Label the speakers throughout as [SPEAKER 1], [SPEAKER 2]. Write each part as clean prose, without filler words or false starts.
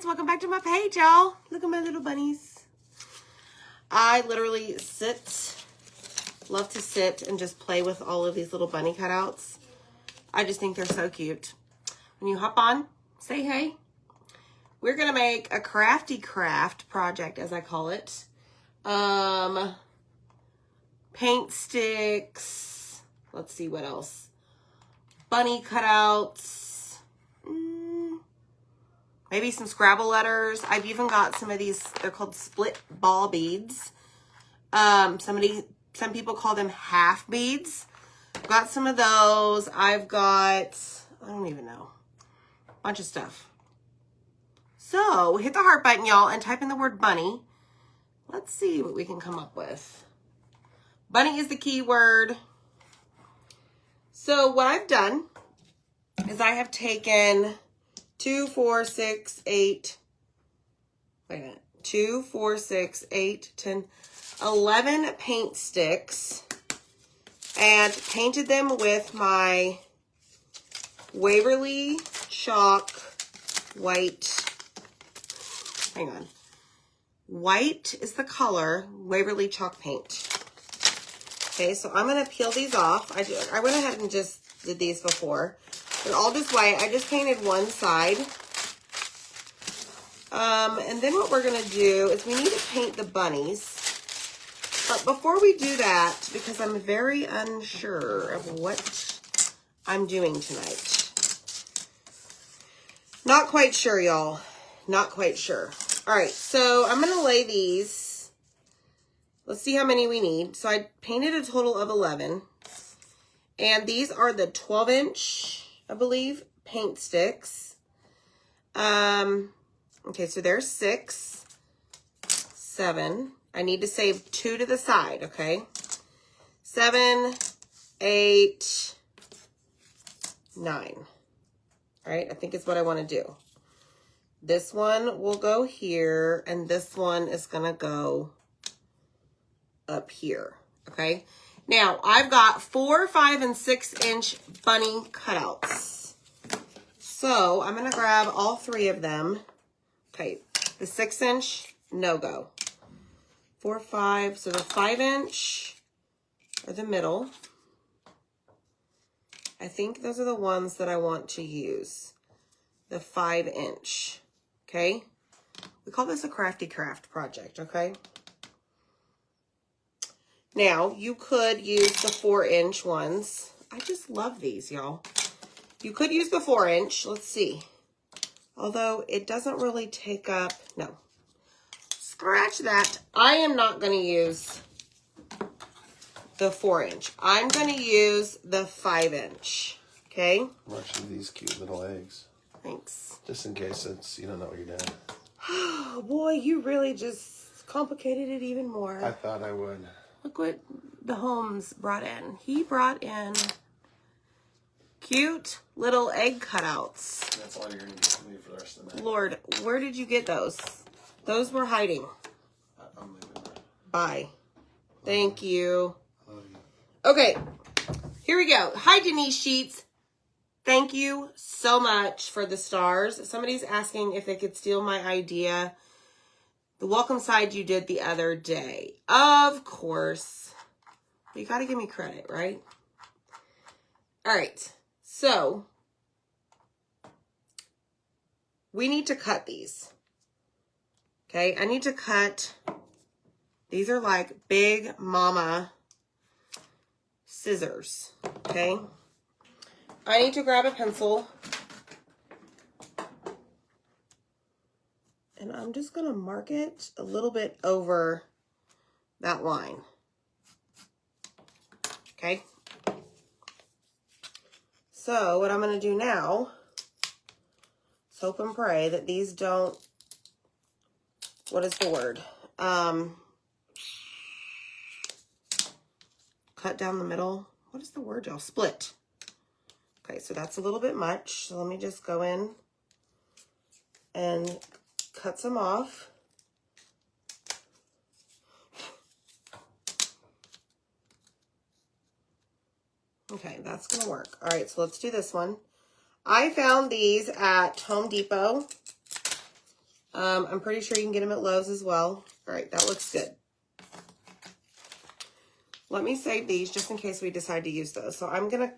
[SPEAKER 1] welcome back to my page, y'all. Look at my little bunnies. I literally love to sit and just play with all of these little bunny cutouts. I just think they're so cute. When you hop on, say hey. We're gonna make a crafty craft project, as I call it. Paint sticks. Let's see what else. Bunny cutouts. Maybe some Scrabble letters. I've even got some of these. They're called split ball beads. Some people call them half beads. Got some of those. I've got, I don't even know, a bunch of stuff. So hit the heart button, y'all, and type in the word bunny. Let's see what we can come up with. Bunny is the key word. So what I've done is I have taken 2, 4, 6, 8, wait a minute, 2, 4, 6, 8, 10, 11 paint sticks and painted them with my Waverly chalk white. Hang on. White is the color, Waverly chalk paint. Okay, so I'm going to peel these off. I went ahead and just did these before. They're all just white. I just painted one side. And then what we're going to do is we need to paint the bunnies. But before we do that, because I'm very unsure of what I'm doing tonight. Not quite sure, y'all. Not quite sure. All right, so I'm going to lay these. Let's see how many we need. So I painted a total of 11. And these are the 12-inch, I believe, paint sticks. Okay, so there's 6, 7. I need to save 2 to the side, okay? 7, 8, 9. All right, I think it's what I want to do. This one will go here, and this one is going to go up here, okay? Now, I've got 4, 5, and 6-inch bunny cutouts. So, I'm going to grab all 3 of them. Okay, the 6-inch, no go. 4, 5, so the 5-inch are the middle. I think those are the ones that I want to use. The 5-inch, okay? We call this a crafty craft project, okay? Now, you could use the 4-inch ones. I just love these, y'all. You could use the 4-inch. Let's see. Although, it doesn't really take up... No. Scratch that. I am not going to use the 4-inch. I'm going to use the 5-inch. Okay?
[SPEAKER 2] I'm actually these cute little eggs.
[SPEAKER 1] Thanks.
[SPEAKER 2] Just in case you don't know what you're doing.
[SPEAKER 1] Oh, boy, you really just complicated it even more.
[SPEAKER 2] I thought I would.
[SPEAKER 1] Look what the Holmes brought in. He brought in cute little egg cutouts.
[SPEAKER 2] That's all you're going to get from me for the rest of the night.
[SPEAKER 1] Lord, where did you get those? Those were hiding.
[SPEAKER 2] I'm leaving.
[SPEAKER 1] Bye. Thank you.
[SPEAKER 2] I love you.
[SPEAKER 1] Okay, here we go. Hi, Denise Sheets. Thank you so much for the stars. Somebody's asking if they could steal my idea. The welcome side you did the other day. Of course. You got to give me credit, right? All right. So, we need to cut these. Okay, I need to cut. These are like big mama scissors. Okay. I need to grab a pencil. And I'm just going to mark it a little bit over that line. Okay. So what I'm going to do now is hope and pray that these don't, what is the word? Cut down the middle. What is the word, y'all? Split. Okay, so that's a little bit much. So let me just go in and cut some off. Okay, that's gonna work. All right, so let's do this one. I found these at Home Depot. I'm pretty sure you can get them at Lowe's as well. All right, that looks good. Let me save these just in case we decide to use those. So I'm going to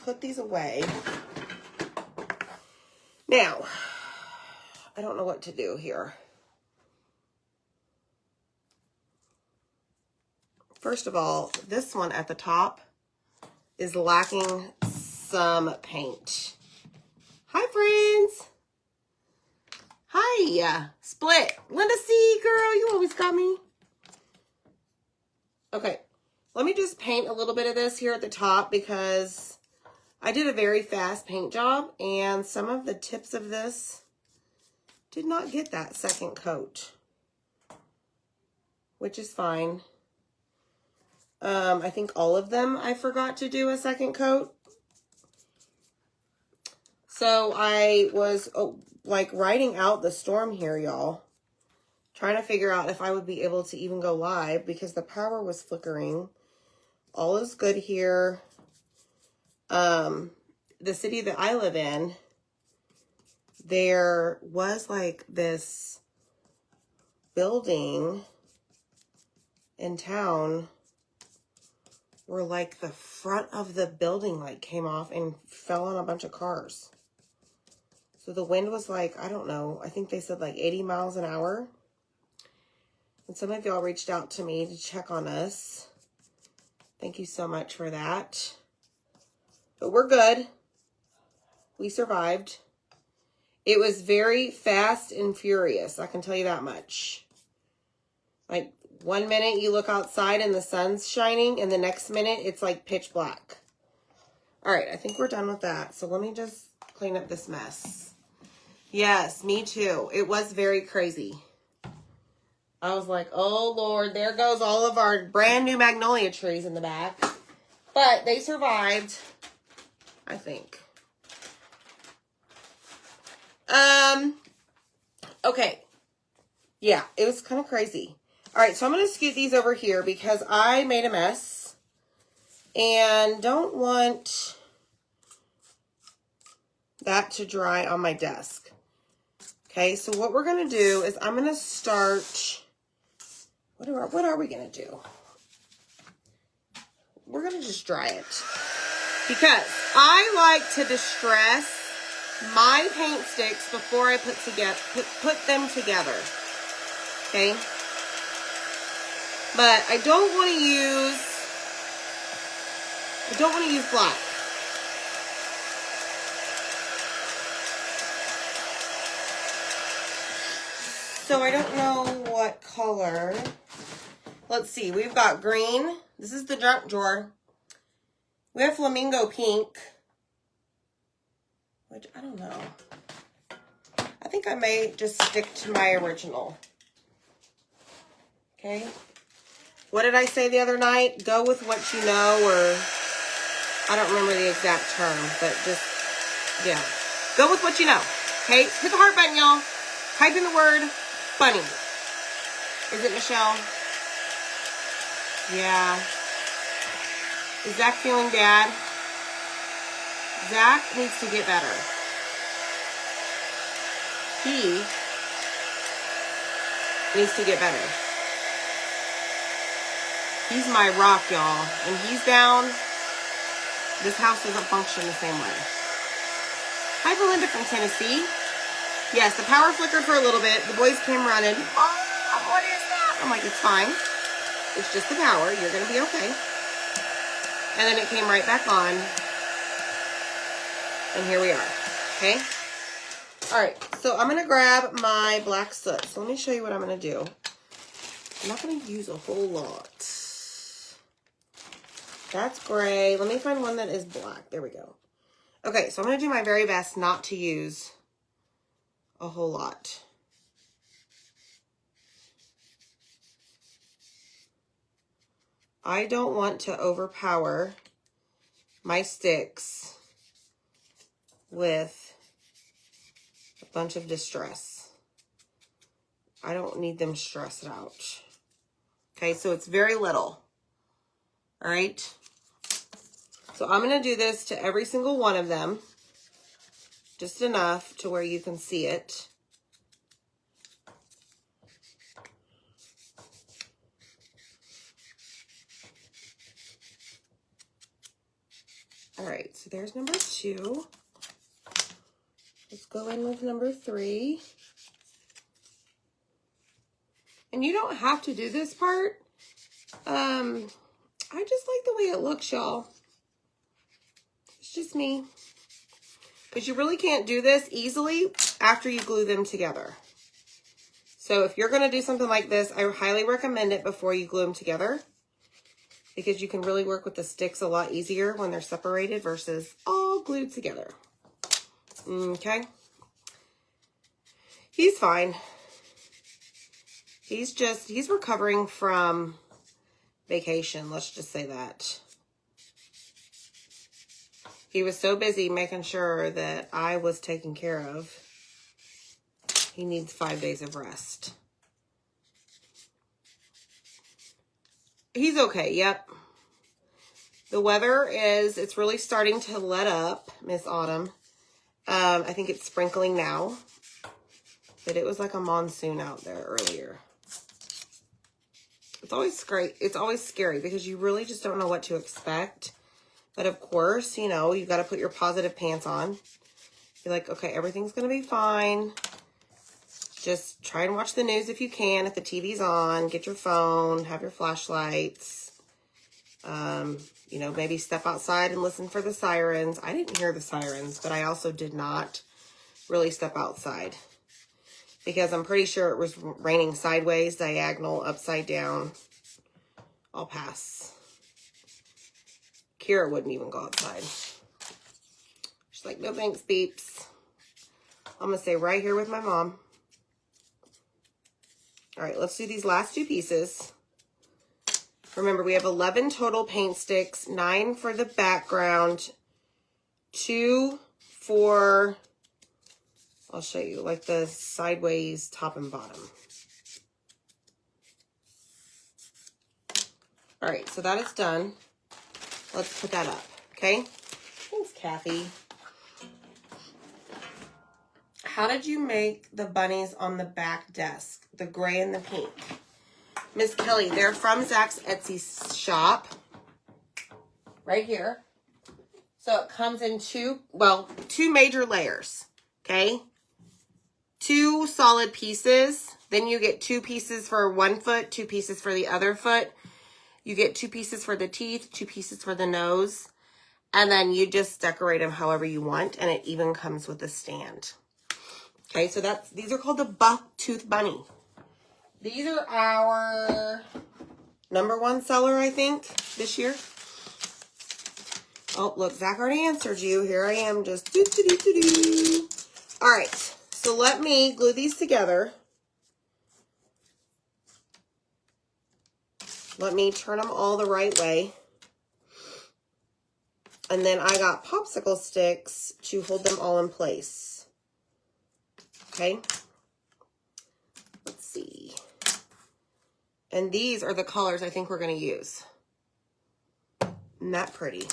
[SPEAKER 1] put these away. Now, I don't know what to do here. First of all, this one at the top is lacking some paint. Hi, friends. Hi. Split. Linda C, girl, you always got me. Okay, let me just paint a little bit of this here at the top because I did a very fast paint job and some of the tips of this did not get that second coat, which is fine. I think all of them I forgot to do a second coat. So I was like writing out the storm here, y'all. Trying to figure out if I would be able to even go live because the power was flickering. All is good here. The city that I live in, there was like this building in town where like the front of the building like came off and fell on a bunch of cars. So the wind was like, I don't know, I think they said like 80 miles an hour. And some of y'all reached out to me to check on us. Thank you so much for that. But we're good. We survived. It was very fast and furious, I can tell you that much. Like, 1 minute you look outside and the sun's shining, and the next minute it's like pitch black. All right, I think we're done with that. So let me just clean up this mess. Yes, me too. It was very crazy. I was like, oh, Lord, there goes all of our brand new magnolia trees in the back. But they survived, I think. Okay. Yeah, it was kind of crazy. All right, so I'm going to scoot these over here because I made a mess and don't want that to dry on my desk. Okay, so what we're going to do is I'm going to start, what are we going to do? We're going to just dry it because I like to distress my paint sticks before I put them together. Okay? But I don't want to use black. So I don't know what color. Let's see. We've got green. This is the junk drawer. We have flamingo pink, which I don't know. I think I may just stick to my original. Okay. What did I say the other night? Go with what you know, or I don't remember the exact term, but just, yeah. Go with what you know. Okay? Hit the heart button, y'all. Type in the word bunny. Is it Michelle? Yeah. Is Zach feeling bad? Zach needs to get better. He needs to get better. He's my rock, y'all. When he's down, this house doesn't function the same way. Hi, Belinda from Tennessee. Yes, the power flickered for a little bit. The boys came running. Oh, what is that? I'm like, it's fine. It's just the power. You're going to be okay. And then it came right back on. And here we are. Okay? All right. So I'm going to grab my black soot. So let me show you what I'm going to do. I'm not going to use a whole lot. That's gray. Let me find one that is black. There we go. Okay, so I'm going to do my very best not to use a whole lot. I don't want to overpower my sticks with a bunch of distress. I don't need them stressed out. Okay, so it's very little. All right. So I'm going to do this to every single one of them. Just enough to where you can see it. All right, so there's number 2. Let's go in with number 3. And you don't have to do this part. I just like the way it looks, y'all. It's just me. Because you really can't do this easily after you glue them together. So if you're going to do something like this, I highly recommend it before you glue them together. Because you can really work with the sticks a lot easier when they're separated versus all glued together. Okay. He's fine. He's recovering from vacation. Let's just say that. He was so busy making sure that I was taken care of. He needs 5 days of rest. He's okay, yep. The weather it's really starting to let up, Miss Autumn. I think it's sprinkling now. But it was like a monsoon out there earlier. It's always great. It's always scary because you really just don't know what to expect. But of course, you know, you've got to put your positive pants on. You're like, okay, everything's going to be fine. Just try and watch the news if you can. If the TV's on, get your phone, have your flashlights. You know, maybe step outside and listen for the sirens. I didn't hear the sirens, but I also did not really step outside. Because I'm pretty sure it was raining sideways, diagonal, upside down. I'll pass. Kira wouldn't even go outside. She's like, no thanks, beeps. I'm going to stay right here with my mom. All right, let's do these last 2 pieces. Remember, we have 11 total paint sticks, 9 for the background, 2 for, I'll show you, like the sideways top and bottom. All right, so that is done. Let's put that up, okay? Thanks, Kathy. How did you make the bunnies on the back desk? The gray and the pink. Miss Kelly, they're from Zach's Etsy shop. Right here. So it comes in 2 major layers, okay? 2 solid pieces. Then you get 2 pieces for one foot, 2 pieces for the other foot. You get 2 pieces for the teeth, 2 pieces for the nose. And then you just decorate them however you want. And it even comes with a stand. Okay, so these are called the Bucktooth Bunny. These are our #1 seller, I think, this year. Oh, look, Zach already answered you. Here I am just do. All right, so let me glue these together. Let me turn them all the right way. And then I got popsicle sticks to hold them all in place. Okay. Let's see. And these are the colors I think we're going to use. Isn't that pretty?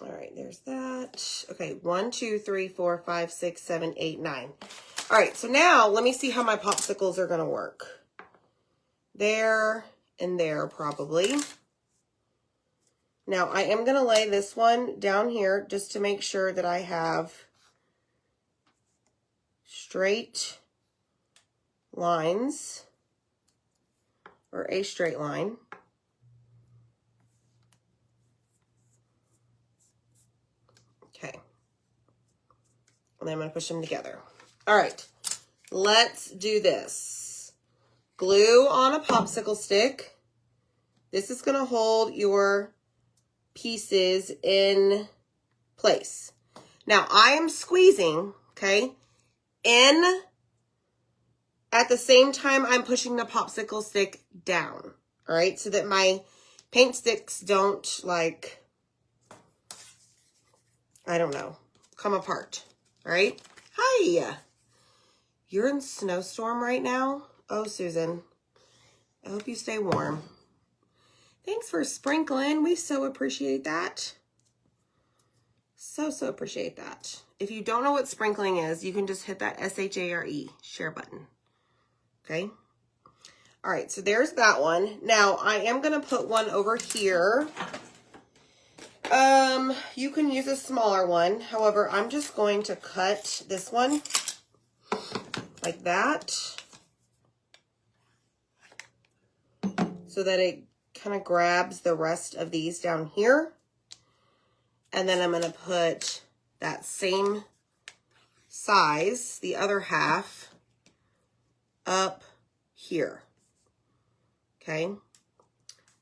[SPEAKER 1] All right, there's that. Okay, 1, 2, 3, 4, 5, 6, 7, 8, 9. All right, so now let me see how my popsicles are going to work. There and there, probably. Now, I am going to lay this one down here just to make sure that I have straight lines, or a straight line. Okay. And then I'm going to push them together. All right, let's do this. Glue on a popsicle stick. This is going to hold your pieces in place. Now, I am squeezing, okay, in at the same time I'm pushing the popsicle stick down, all right, so that my paint sticks don't, like, I don't know, come apart, all right? Hi! You're in snowstorm right now? Oh, Susan, I hope you stay warm. Thanks for sprinkling. We so appreciate that. So appreciate that. If you don't know what sprinkling is, you can just hit that SHARE, share button. Okay? All right, so there's that one. Now, I am going to put one over here. You can use a smaller one. However, I'm just going to cut this one like that so that it kind of grabs the rest of these down here. And then I'm going to put that same size, the other half, up here. Okay.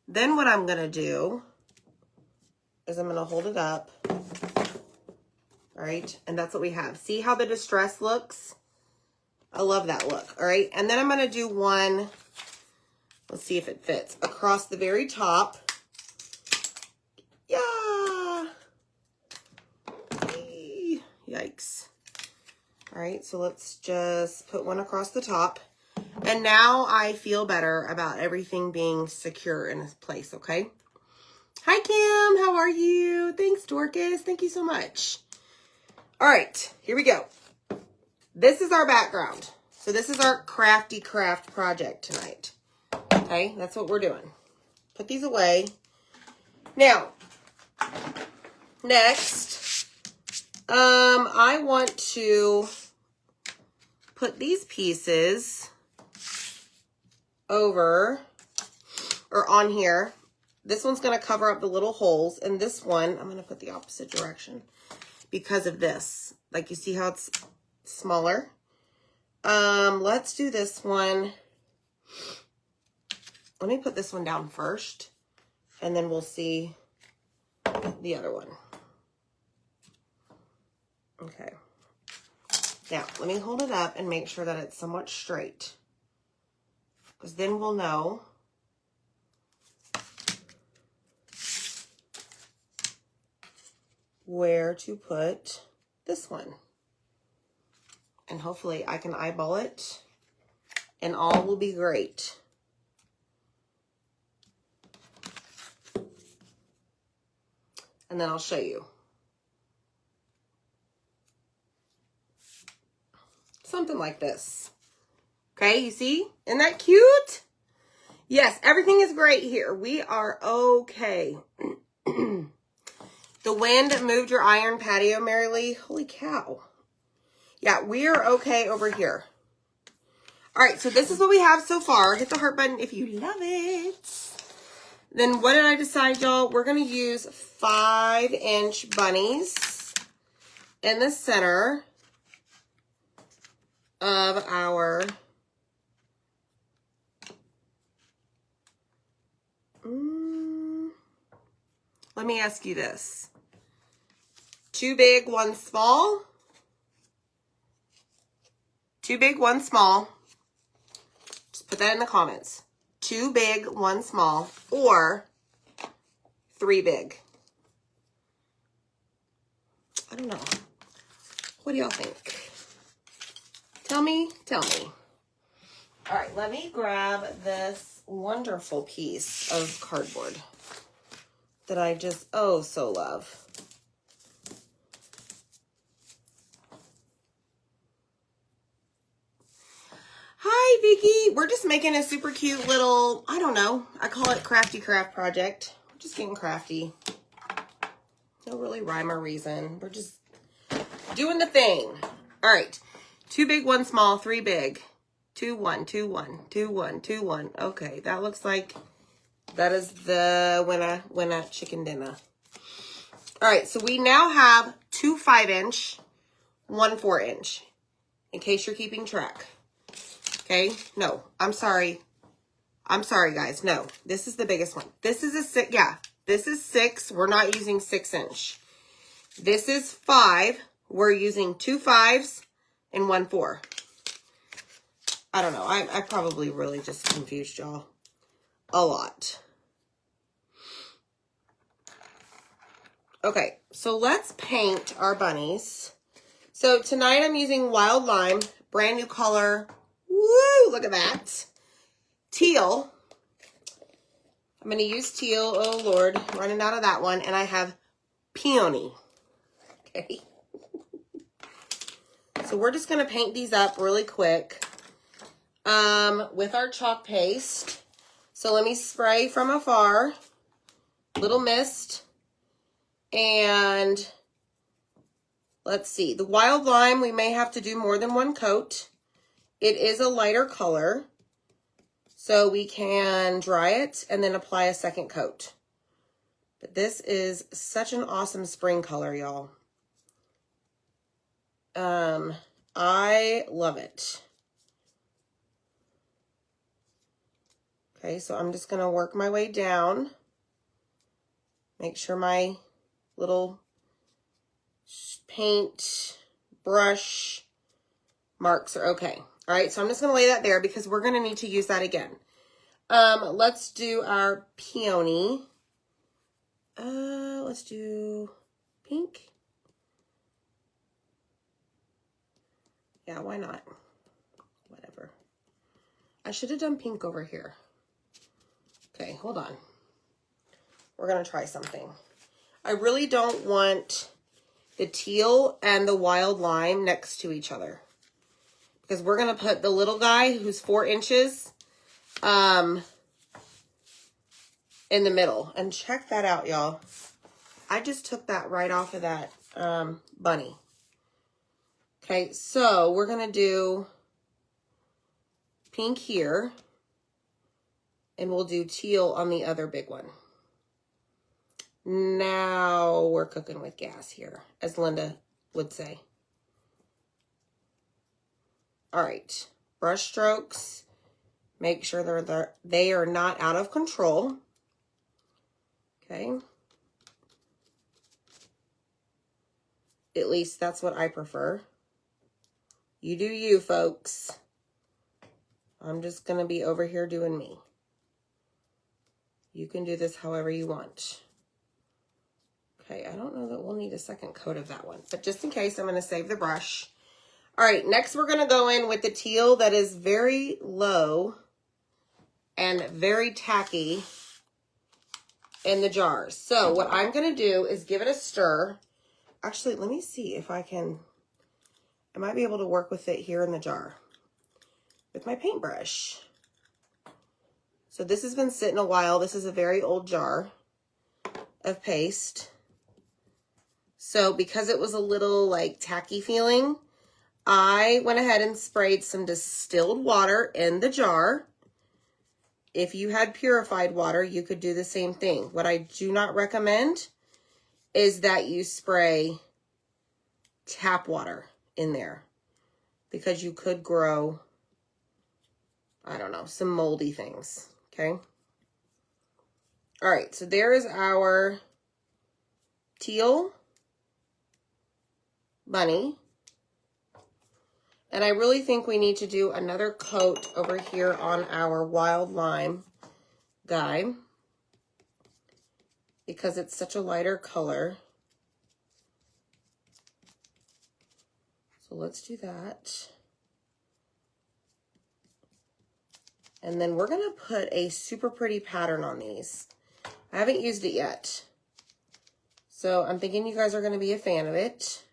[SPEAKER 1] Then what I'm going to do is I'm going to hold it up. All right. And that's what we have. See how the distress looks? I love that look. All right. And then I'm going to do one, let's see if it fits, across the very top. Yeah. Yikes. All right. So let's just put one across the top. And now I feel better about everything being secure in its place, okay? Hi, Kim. How are you? Thanks, Dorcas. Thank you so much. All right, here we go. This is our background. So this is our crafty craft project tonight. Okay, that's what we're doing. Put these away. Now, next, I want to put these pieces over or on here. This one's going to cover up the little holes, and this one I'm going to put the opposite direction because of this. Like, you see how it's smaller? Let's do this one. Let me put this one down first, and then we'll see the other one. Okay. Now, let me hold it up and make sure that it's somewhat straight, because then we'll know where to put this one. And hopefully I can eyeball it and all will be great. And then I'll show you. Something like this. Okay, you see? Isn't that cute? Yes, everything is great here. We are okay. The wind moved your iron patio, Mary Lee. Holy cow. Yeah, we are okay over here. All right, so this is what we have so far. Hit the heart button if you love it. Then what did I decide, y'all? We're going to use 5-inch bunnies in the center of our let me ask you this. 2 big, 1 small. 2 big, 1 small. Just put that in the comments. 2 big, 1 small, or 3 big. I don't know. What do y'all think? Tell me, tell me. All right, let me grab this wonderful piece of cardboard that I just, oh, so love. Hi, Vicky. We're just making a super cute little, I don't know, I call it crafty craft project. We're just getting crafty. No really rhyme or reason. We're just doing the thing. All right. 2 big, 1 small, 3 big. 2, 1, 2, 1, 2, 1, 2, 1. Okay, that looks like that is the winner chicken dinner. All right, so we now have 2 5-inch, 1 4-inch, in case you're keeping track. Okay, no, I'm sorry. I'm sorry, guys. No, this is the biggest one. This is a 6, yeah, this is 6. We're not using 6-inch. This is 5. We're using 2 5s and 1 4. I don't know. I probably really just confused y'all a lot. Okay, so let's paint our bunnies. So tonight I'm using Wild Lime, brand new color. Woo, look at that. Teal. I'm going to use teal. Oh, Lord. Running out of that one. And I have peony. Okay. So we're just going to paint these up really quick. with our chalk paste. So let me spray from afar, little mist, and let's see. The wild lime, we may have to do more than one coat. It is a lighter color, so we can dry it and then apply a second coat. But this is such an awesome spring color, y'all. I love it. Okay, so I'm just gonna work my way down. Make sure my little paint brush marks are okay. All right, so I'm just gonna lay that there because we're gonna need to use that again. Let's do our peony. Let's do pink. Yeah, why not? Whatever. I should have done pink over here. Okay, hold on. We're gonna try something. I really don't want the teal and the wild lime next to each other, because we're gonna put the little guy who's 4 inches in the middle. And check that out, y'all. I just took that right off of that bunny. Okay, so we're gonna do pink here, and we'll do teal on the other big one. Now we're cooking with gas here, as Linda would say. All right, brush strokes. Make sure they are not out of control. Okay. At least that's what I prefer. You do you, folks. I'm just going to be over here doing me. You can do this however you want. Okay, I don't know that we'll need a second coat of that one, but just in case, I'm going to save the brush. All right, next we're going to go in with the teal that is very low and very tacky in the jar. So what I'm going to do is give it a stir. Actually, let me see if I might be able to work with it here in the jar with my paintbrush. So this has been sitting a while. This is a very old jar of paste. So because it was a little like tacky feeling, I went ahead and sprayed some distilled water in the jar. If you had purified water, you could do the same thing. What I do not recommend is that you spray tap water in there, because you could grow, I don't know, some moldy things, okay? All right, so there is our teal bunny. And I really think we need to do another coat over here on our wild lime guy, because it's such a lighter color. So let's do that. And then we're gonna put a super pretty pattern on these. I haven't used it yet, so I'm thinking you guys are gonna be a fan of it.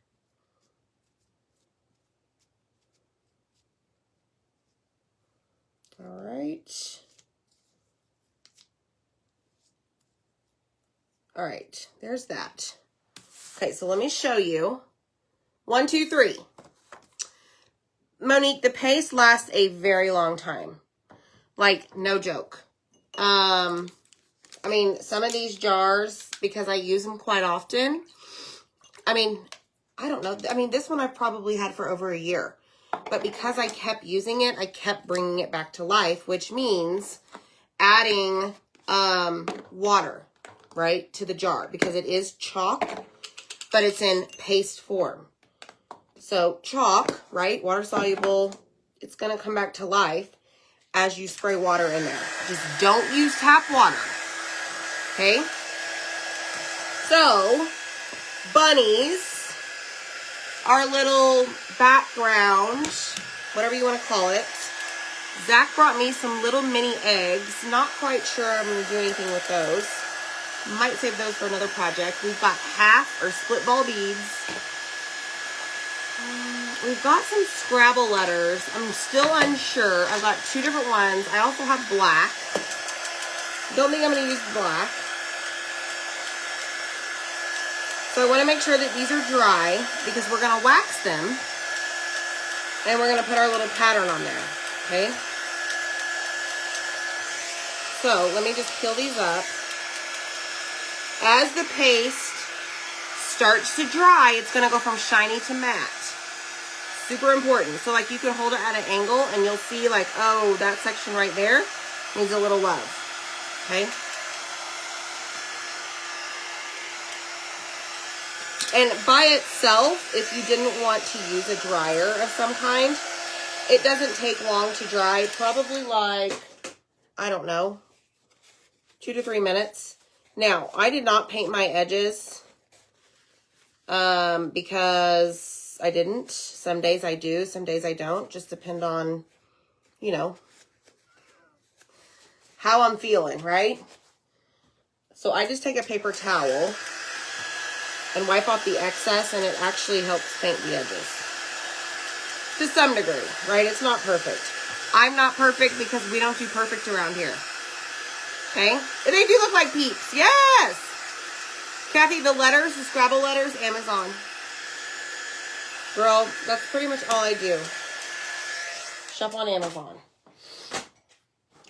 [SPEAKER 1] All right. All right, there's that. Okay, so let me show you. 1, 2, 3. Monique, the paste lasts a very long time. Like, no joke. I mean, some of these jars, because I use them quite often, I mean, I don't know. I mean, this one I've probably had for over a year. But because I kept using it, I kept bringing it back to life, which means adding water, right, to the jar, because it is chalk, but it's in paste form. So chalk, right, water soluble, it's going to come back to life as you spray water in there. Just don't use tap water, okay? So, bunnies, our little background, whatever you want to call it. Zach brought me some little mini eggs. Not quite sure I'm going to do anything with those. Might save those for another project. We've got half or split ball beads. we've got some Scrabble letters. I'm still unsure. I've got 2 different ones. I also have black. Don't think I'm going to use black. So I want to make sure that these are dry because we're going to wax them. And we're going to put our little pattern on there. Okay? So let me just peel these up. As the paste starts to dry, it's going to go from shiny to matte. Super important. So like you can hold it at an angle and you'll see like, oh, that section right there needs a little love. Okay? And by itself, if you didn't want to use a dryer of some kind, it doesn't take long to dry. Probably like, I don't know, 2 to 3 minutes. Now, I did not paint my edges because I didn't. Some days I do, some days I don't. Just depend on, you know, how I'm feeling, right? So I just take a paper towel and wipe off the excess, and it actually helps paint the edges. To some degree, right? It's not perfect. I'm not perfect because we don't do perfect around here. Okay? They do look like peeps. Yes! Kathy, the letters, the Scrabble letters, Amazon. Girl, that's pretty much all I do. Shop on Amazon.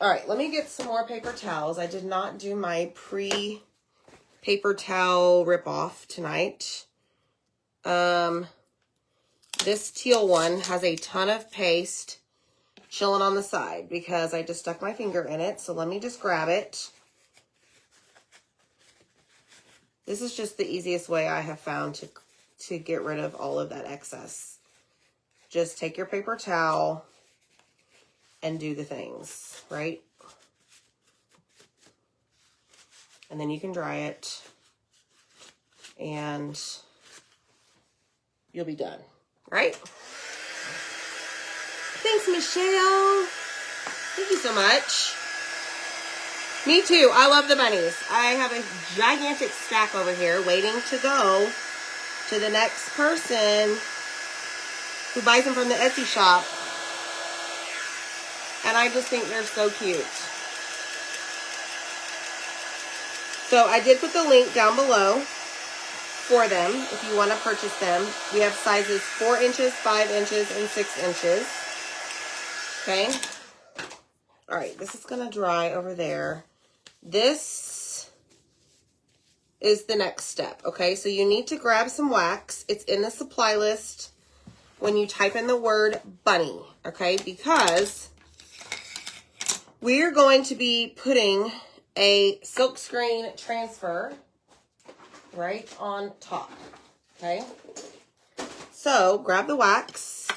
[SPEAKER 1] Alright, let me get some more paper towels. I did not do my paper towel rip-off tonight. This teal one has a ton of paste chilling on the side because I just stuck my finger in it. So let me just grab it. This is just the easiest way I have found to get rid of all of that excess. Just take your paper towel and do the things, right? And then you can dry it and you'll be done, right? Thanks, Michelle. Thank you so much. Me too. I love the bunnies. I have a gigantic stack over here waiting to go to the next person who buys them from the Etsy shop. And I just think they're so cute. So I did put the link down below for them if you want to purchase them. We have sizes 4 inches, 5 inches, and 6 inches. Okay. All right, this is going to dry over there. This is the next step, okay? So you need to grab some wax. It's in the supply list when you type in the word bunny, okay? Because we're going to be putting a silkscreen transfer right on top, okay? So grab the wax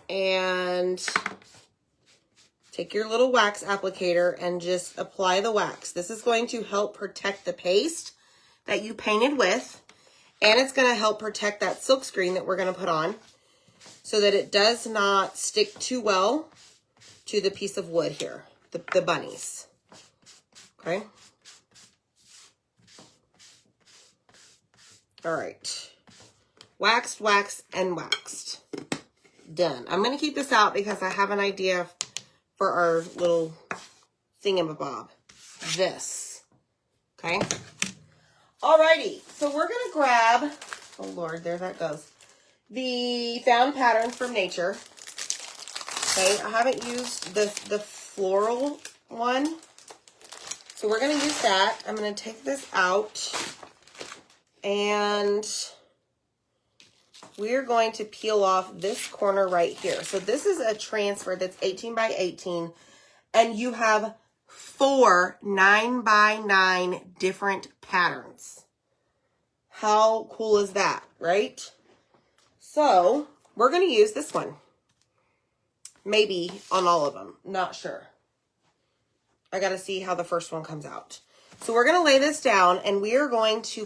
[SPEAKER 1] and take your little wax applicator and just apply the wax. This is going to help protect the paste that you painted with, and it's going to help protect that silkscreen that we're going to put on so that it does not stick too well to the piece of wood here, the bunnies. Okay. All right. Waxed, waxed, and waxed. Done. I'm going to keep this out because I have an idea for our little thingamabob. This. Okay. Alrighty. So we're going to grab, oh Lord, there that goes, the found pattern from nature. Okay. I haven't used the floral one. So we're going to use that. I'm going to take this out and we're going to peel off this corner right here. So this is a transfer that's 18 by 18 and you have 4 9 by 9 different patterns. How cool is that, right? So we're going to use this one. Maybe on all of them. Not sure. I got to see how the first one comes out. So we're going to lay this down and we are going to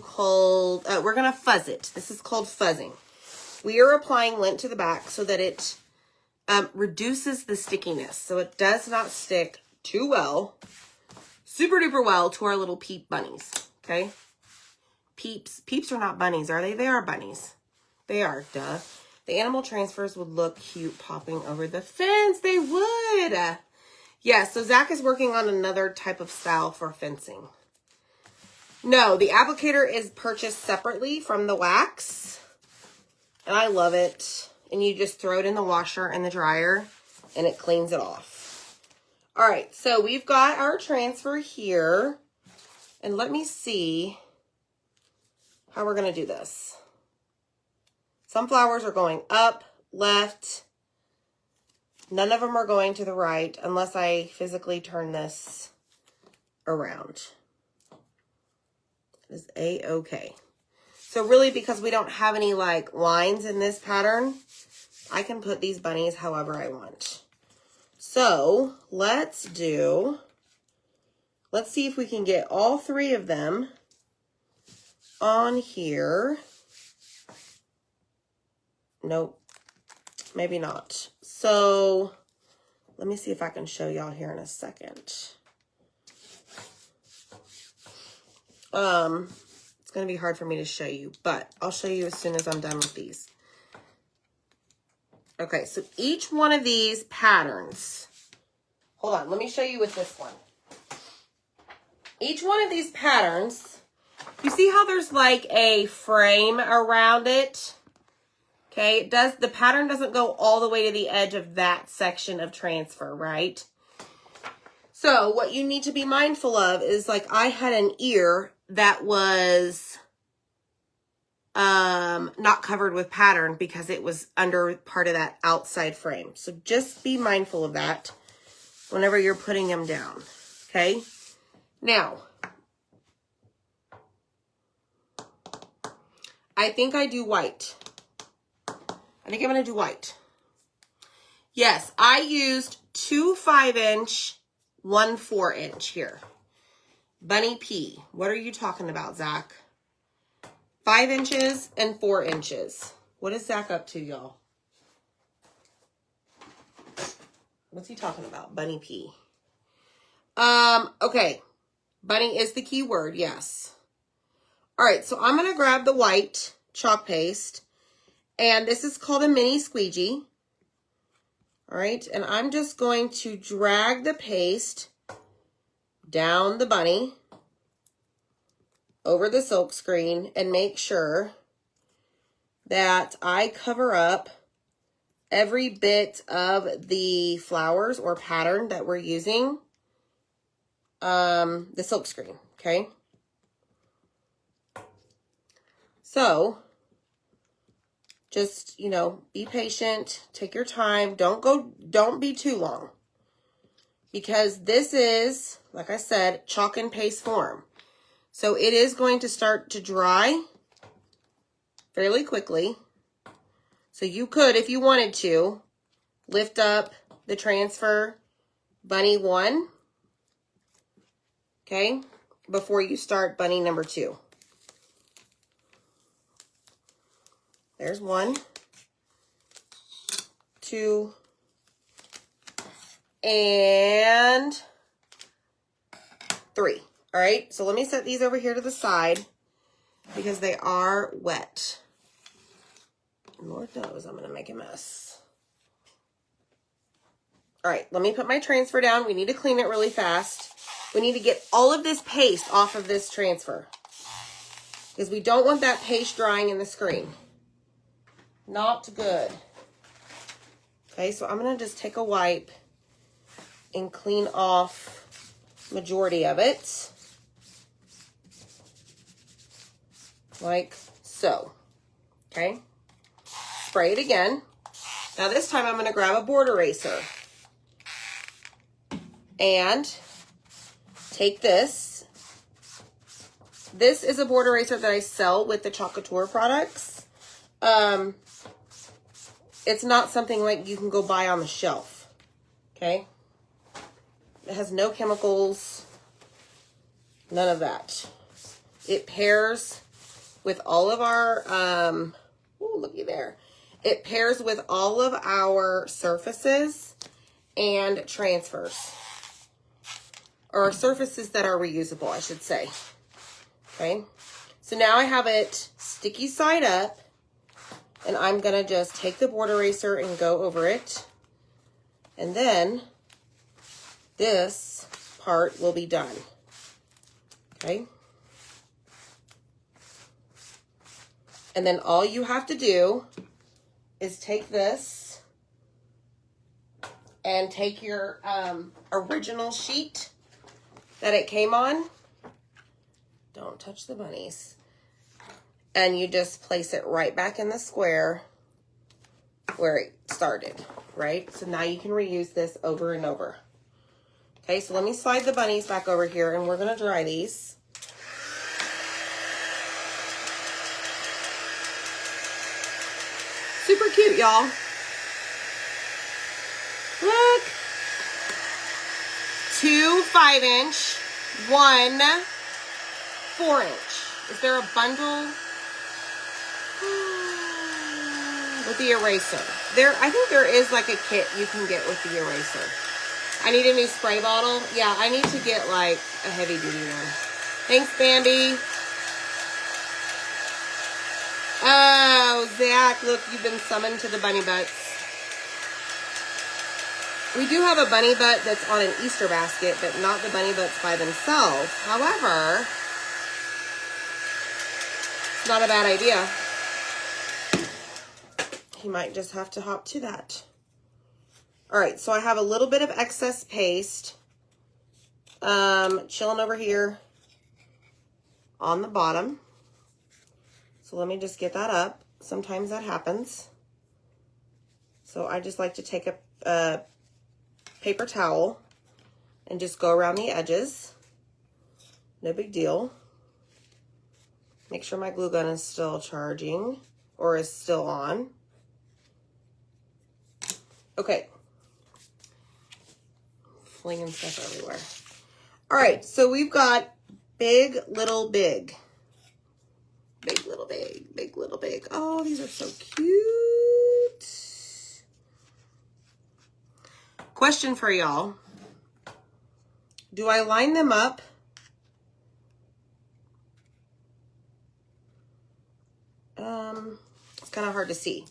[SPEAKER 1] we're going to fuzz it. This is called fuzzing. We are applying lint to the back so that it reduces the stickiness. So it does not stick too well, super duper well to our little peep bunnies. Okay. Peeps are not bunnies, are they? They are bunnies. They are, duh. The animal transfers would look cute popping over the fence. They would. Yeah, so Zach is working on another type of style for fencing. No, the applicator is purchased separately from the wax. And I love it. And you just throw it in the washer and the dryer and it cleans it off. All right, so we've got our transfer here. And let me see how we're going to do this. Some flowers are going up, left. None of them are going to the right unless I physically turn this around. It is A-okay. So really, because we don't have any like lines in this pattern, I can put these bunnies however I want. So let's see if we can get all 3 of them on here. Nope, maybe not. So let me see if I can show y'all here in a second. It's going to be hard for me to show you, but I'll show you as soon as I'm done with these. Okay, so each one of these patterns, hold on, let me show you with this one. Each one of these patterns, you see how there's like a frame around it? Okay, the pattern doesn't go all the way to the edge of that section of transfer, right? So what you need to be mindful of is, like, I had an ear that was not covered with pattern because it was under part of that outside frame. So just be mindful of that whenever you're putting them down, okay? Now, I think I do white. I think I'm going to do white. Yes, I used 2 5-inch, 1 4-inch here. Bunny P. What are you talking about, Zach? 5 inches and 4 inches. What is Zach up to, y'all? What's he talking about? Bunny P. Okay. Bunny is the key word, yes. All right, so I'm going to grab the white chalk paste. And this is called a mini squeegee. All right, and I'm just going to drag the paste down the bunny over the silk screen and make sure that I cover up every bit of the flowers or pattern that we're using, the silk screen, okay? So just, you know, be patient, take your time, don't be too long. Because this is, like I said, chalk and paste form. So it is going to start to dry fairly quickly. So you could, if you wanted to, lift up the transfer bunny 1, okay, before you start bunny number 2. There's 1, 2, and 3. All right, so let me set these over here to the side because they are wet. Lord knows I'm going to make a mess. All right, let me put my transfer down. We need to clean it really fast. We need to get all of this paste off of this transfer because we don't want that paste drying in the screen. Not good. Okay, so I'm going to just take a wipe and clean off majority of it. Like so. Okay. Spray it again. Now this time I'm going to grab a board eraser. And take this. This is a board eraser that I sell with the Chalk Couture products. It's not something like you can go buy on the shelf. Okay? It has no chemicals. None of that. It pairs with all of our, oh, looky there. It pairs with all of our surfaces and transfers. Or surfaces that are reusable, I should say. Okay? So now I have it sticky side up. And I'm going to just take the board eraser and go over it. And then this part will be done. Okay. And then all you have to do is take this and take your original sheet that it came on. Don't touch the bunnies. And you just place it right back in the square where it started, right? So now you can reuse this over and over. Okay, so let me slide the bunnies back over here and we're gonna dry these. Super cute, y'all. Look. 2 5-inch, 1 4-inch. Is there a bundle? With the eraser. I think there is like a kit you can get with the eraser. I need a new spray bottle. Yeah, I need to get like a heavy duty one. Thanks, Bambi. Oh, Zach, look, you've been summoned to the bunny butts. We do have a bunny butt that's on an Easter basket, but not the bunny butts by themselves. However, it's not a bad idea. He might just have to hop to that. All right, so I have a little bit of excess paste chilling over here on the bottom. So let me just get that up. Sometimes that happens. So I just like to take a paper towel and just go around the edges. No big deal. Make sure my glue gun is still charging or is still on. Okay. Flinging stuff everywhere. All right, so we've got big, little, big. Big, little, big, big, little, big. Oh, these are so cute. Question for y'all. Do I line them up? It's kind of hard to see.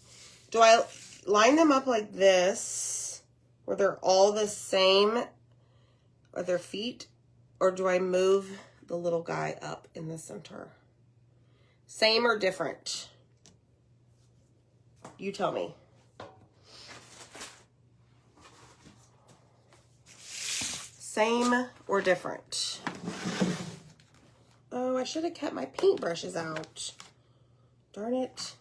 [SPEAKER 1] Do I line them up like this, where they're all the same, or their feet, or do I move the little guy up in the center? Same or different? You tell me. Same or different? Oh, I should have kept my paintbrushes out. Darn it.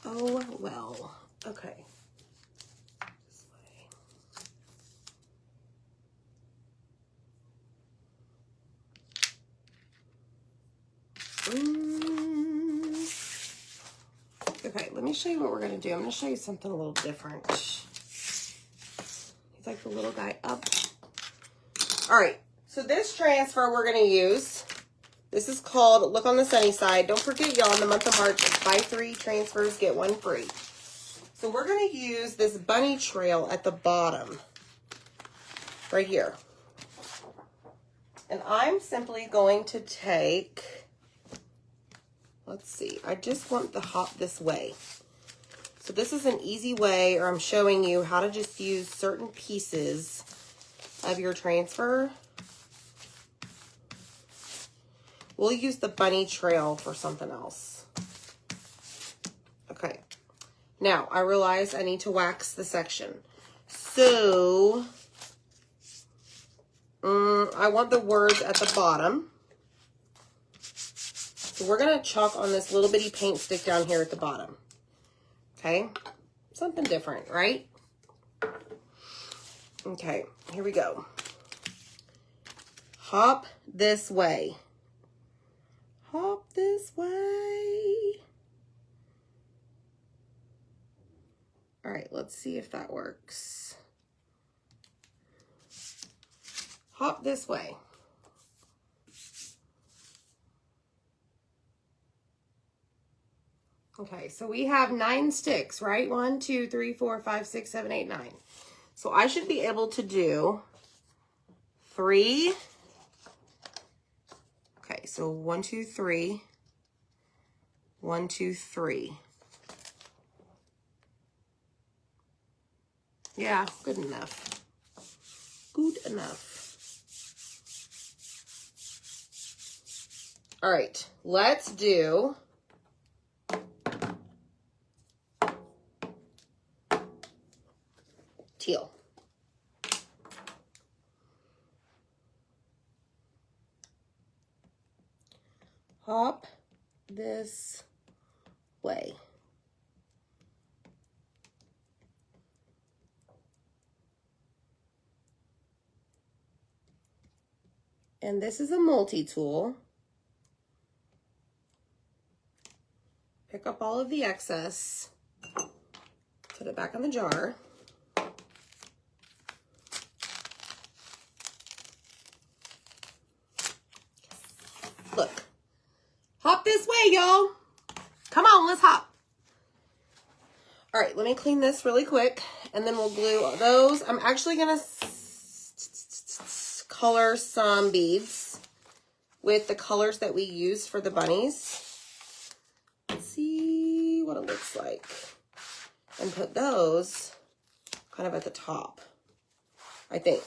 [SPEAKER 1] Oh, well. Okay. This way. Okay, let me show you what we're going to do. I'm going to show you something a little different. He's like the little guy up. All right. So this transfer we're going to use, this is called Look on the Sunny Side. Don't forget, y'all, in the month of March, it's buy 3 transfers, get 1 free. So we're going to use this bunny trail at the bottom, right here. And I'm simply going to take, let's see, I just want the hop this way. So this is an easy way, or I'm showing you how to just use certain pieces of your transfer. We'll use the bunny trail for something else. Okay. Now, I realize I need to wax the section. So, I want the words at the bottom. So we're going to chalk on this little bitty paint stick down here at the bottom. Okay? Something different, right? Okay, here we go. Hop this way. Hop this way. All right, let's see if that works. Hop this way. Okay, so we have 9 sticks, right? 1, 2, 3, 4, 5, 6, 7, 8, 9. So I should be able to do 3 so 1, 2, 3. 1, 2, 3. Yeah, good enough. Good enough. All right, let's do teal. Hop this way. And this is a multi-tool. Pick up all of the excess. Put it back in the jar. Look. Hop this way, y'all. Come on, let's hop. All right, let me clean this really quick, and then we'll glue those. I'm actually going to color some beads with the colors that we used for the bunnies. Let's see what it looks like. And put those kind of at the top, I think.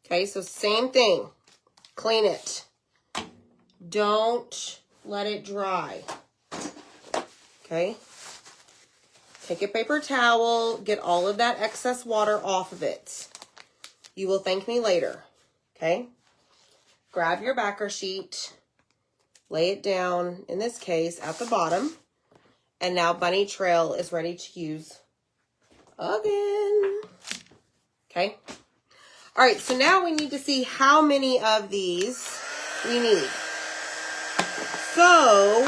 [SPEAKER 1] Okay, so same thing. Clean it. Don't let it dry. Okay. Take a paper towel, get all of that excess water off of it. You will thank me later. Okay. Grab your backer sheet, lay it down, in this case, at the bottom. And now Bunny Trail is ready to use again. Okay. All right, so now we need to see how many of these we need. So,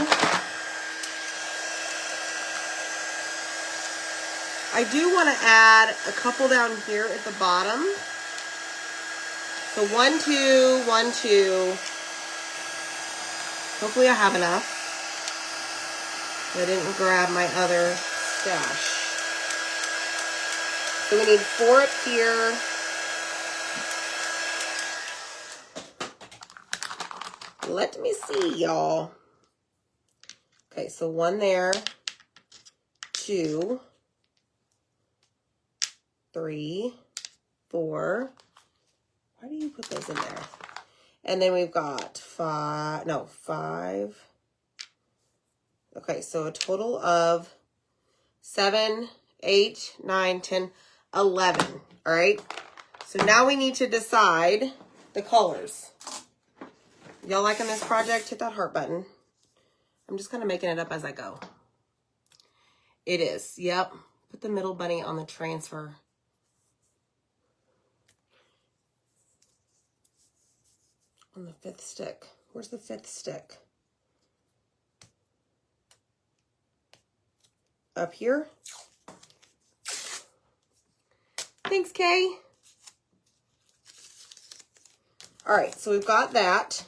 [SPEAKER 1] I do want to add a couple down here at the bottom. So 1, 2, 1, 2. Hopefully I have enough. I didn't grab my other stash. So we need 4 up here. Let me see, y'all. Okay, so 1 there, 2, 3, 4. Why do you put those in there? And then we've got 5. Okay, so a total of 7, 8, 9, 10, 11. All right. So now we need to decide the colors. Y'all liking this project? Hit that heart button. I'm just kind of making it up as I go. It is. Yep. Put the middle bunny on the transfer. On the 5th stick. Where's the 5th stick? Up here. Thanks, Kay. All right, so we've got that.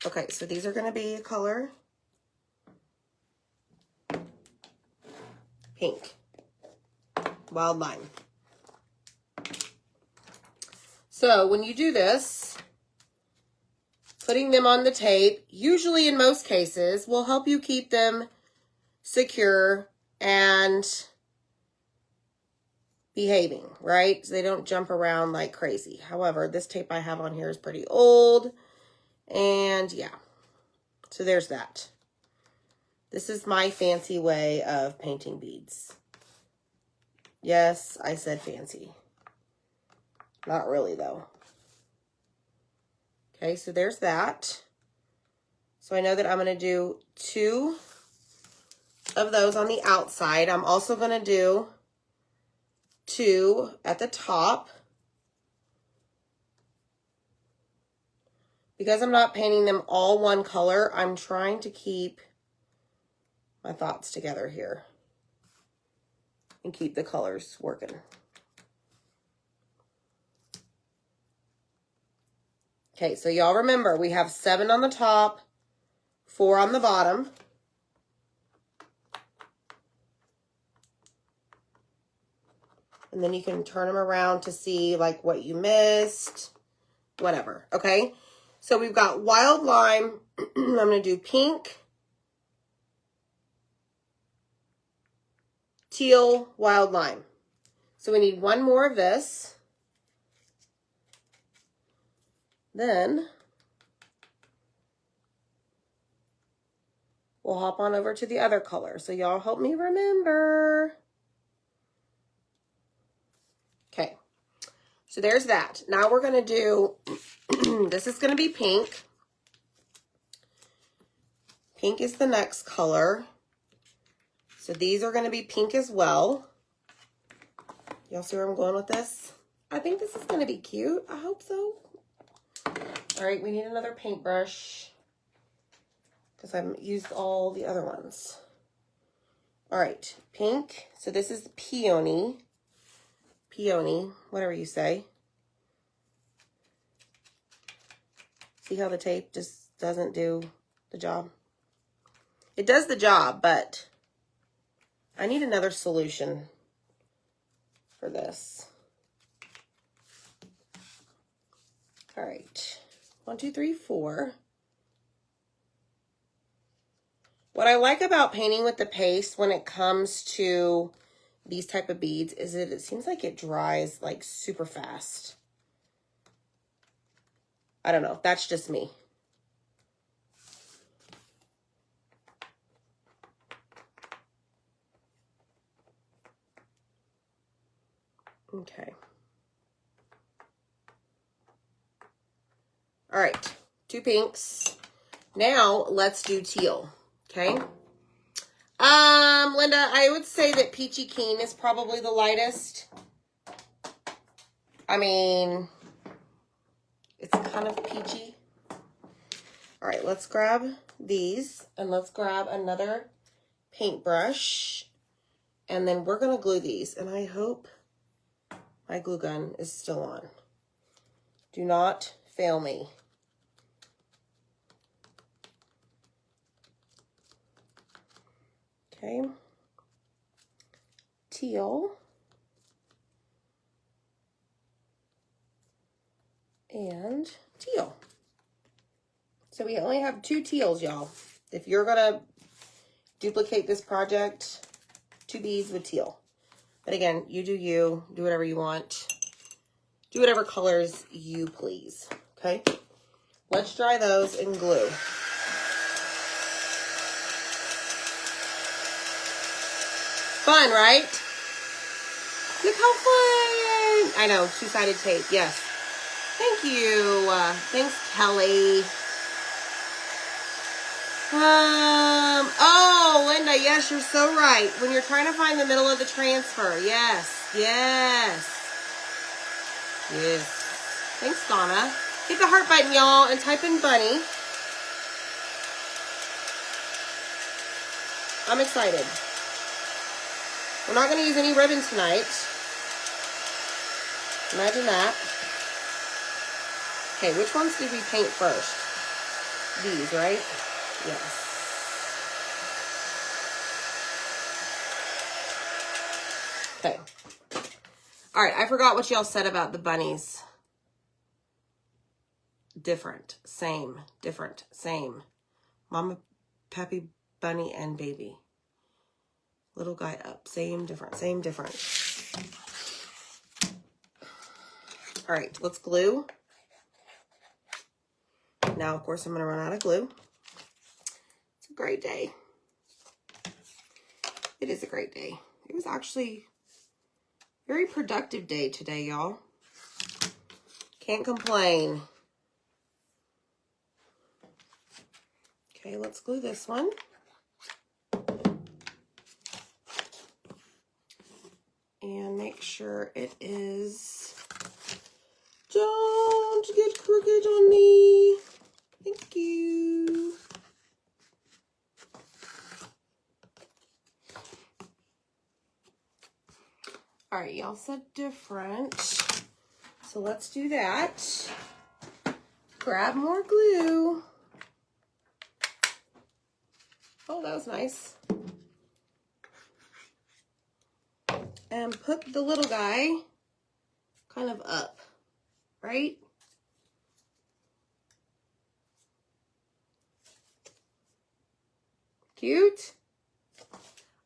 [SPEAKER 1] Okay, so these are going to be color pink. Wild lime. So when you do this, putting them on the tape, usually in most cases, will help you keep them secure and behaving, right? So they don't jump around like crazy. However, this tape I have on here is pretty old. And yeah, so there's that. This is my fancy way of painting beads. Yes, I said fancy. Not really though. Okay, so there's that. So I know that I'm going to do 2 of those on the outside. I'm also going to do 2 at the top. Because I'm not painting them all one color, I'm trying to keep my thoughts together here and keep the colors working. Okay, so y'all remember, we have 7 on the top, 4 on the bottom. And then you can turn them around to see like what you missed, whatever, okay? So we've got wild lime. I'm going to do pink, teal, wild lime. So we need one more of this. Then we'll hop on over to the other color. So y'all help me remember. Okay. So there's that. Now we're going to do, this is going to be pink. Pink is the next color. So these are going to be pink as well. Y'all see where I'm going with this? I think this is going to be cute. I hope so. All right, we need another paintbrush because I've used all the other ones. All right, pink. So this is the peony, whatever you say. See how the tape just doesn't do the job? It does the job, but I need another solution for this. All right, 1, 2, 3, 4. What I like about painting with the paste when it comes to these type of beads is that it seems like it dries like super fast. I don't know, that's just me. Okay. All right, 2 pinks. Now let's do teal, okay? Linda, I would say that Peachy Keen is probably the lightest. I mean, it's kind of peachy. All right, let's grab these and let's grab another paintbrush. And then we're gonna glue these. And I hope my glue gun is still on. Do not fail me. Okay. Teal. And teal. So we only have 2 teals, y'all. If you're gonna duplicate this project, 2 beads with teal. But again, you do you, do whatever you want. Do whatever colors you please, okay? Let's dry those in glue. Fun, right? Look how fun! I know, 2-sided tape, yes. Thank you. Thanks, Kelly. Oh, Linda, yes, you're so right. When you're trying to find the middle of the transfer, yes, yes. Yes. Thanks, Donna. Hit the heart button, y'all, and type in bunny. I'm excited. We're not going to use any ribbon tonight. Imagine that. Okay, which ones did we paint first? These, right? Yes. Okay. All right, I forgot what y'all said about the bunnies. Different, same, different, same. Mama, Peppy, Bunny, and Baby. Little guy up, same, different, same, different. All right, let's glue. Now, of course, I'm gonna run out of glue. It's a great day. It is a great day. It was actually a very productive day today, y'all. Can't complain. Okay, let's glue this one. And make sure it is, don't get crooked on me. Thank you. All right, y'all said different. So let's do that. Grab more glue. Oh, that was nice. and put the little guy kind of up, right? Cute.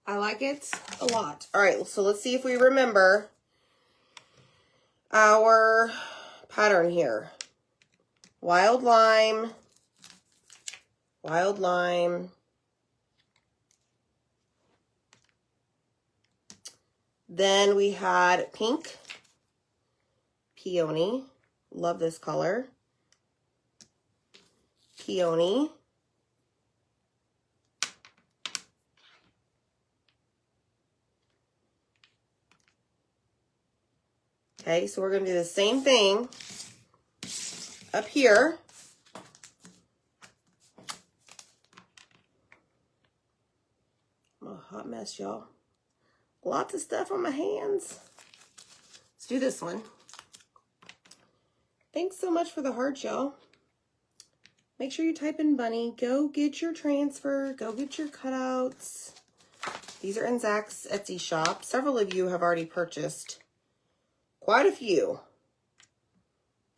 [SPEAKER 1] I like it a lot. All right, so let's see if we remember our pattern here. Wild lime, wild lime. Then we had pink, peony. Love this color. Peony. Okay, so we're going to do the same thing up here. I'm a hot mess, y'all. Lots of stuff on my hands. Let's do this one. Thanks so much for the hearts, y'all. Make sure you type in Bunny. Go get your transfer. Go get your cutouts. These are in Zach's Etsy shop. Several of you have already purchased. Quite a few.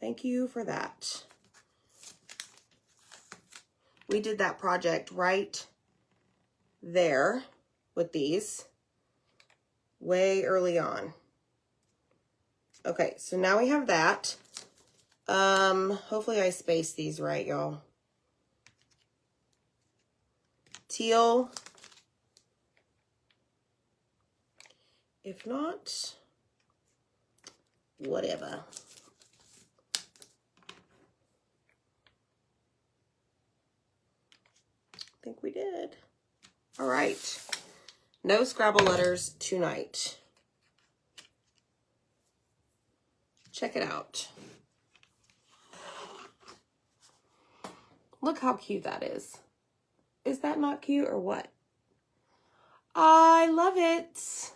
[SPEAKER 1] Thank you for that. We did that project right there with these way early on. Okay, so now we have that. Hopefully I spaced these right, y'all. Teal. If not, whatever. I think we did. All right. No Scrabble letters tonight. Check it out. Look how cute that is. Is that not cute or what? I love it.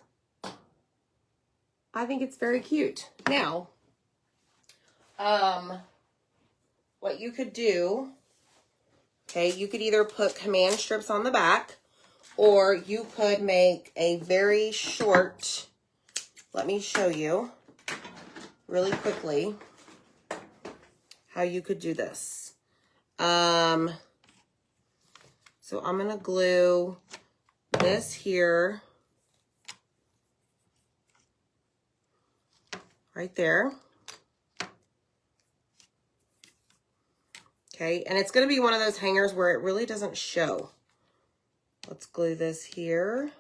[SPEAKER 1] I think it's very cute. Now, what you could do, okay, you could either put command strips on the back, or you could make a very short, let me show you really quickly how you could do this. So I'm going to glue this here right there. Okay, and it's going to be one of those hangers where it really doesn't show. Let's glue this here.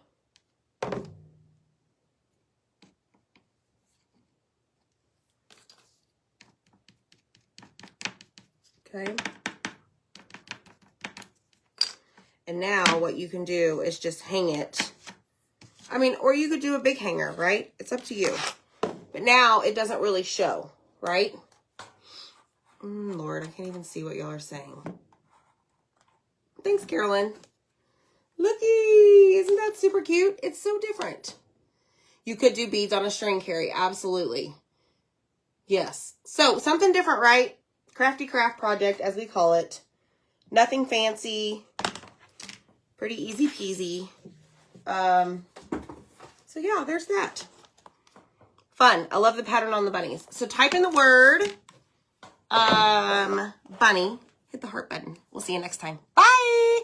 [SPEAKER 1] Okay. And now what you can do is just hang it. I mean, or you could do a big hanger, right? It's up to you. But now it doesn't really show, right? Lord, I can't even see what y'all are saying. Thanks, Carolyn. Looky, isn't that super cute? It's so different. You could do beads on a string carry, absolutely. Yes. So, something different, right? Crafty craft project, as we call it. Nothing fancy. Pretty easy peasy. So yeah, there's that. Fun. I love the pattern on the bunnies. So type in the word bunny. Hit the heart button. We'll see you next time. Bye!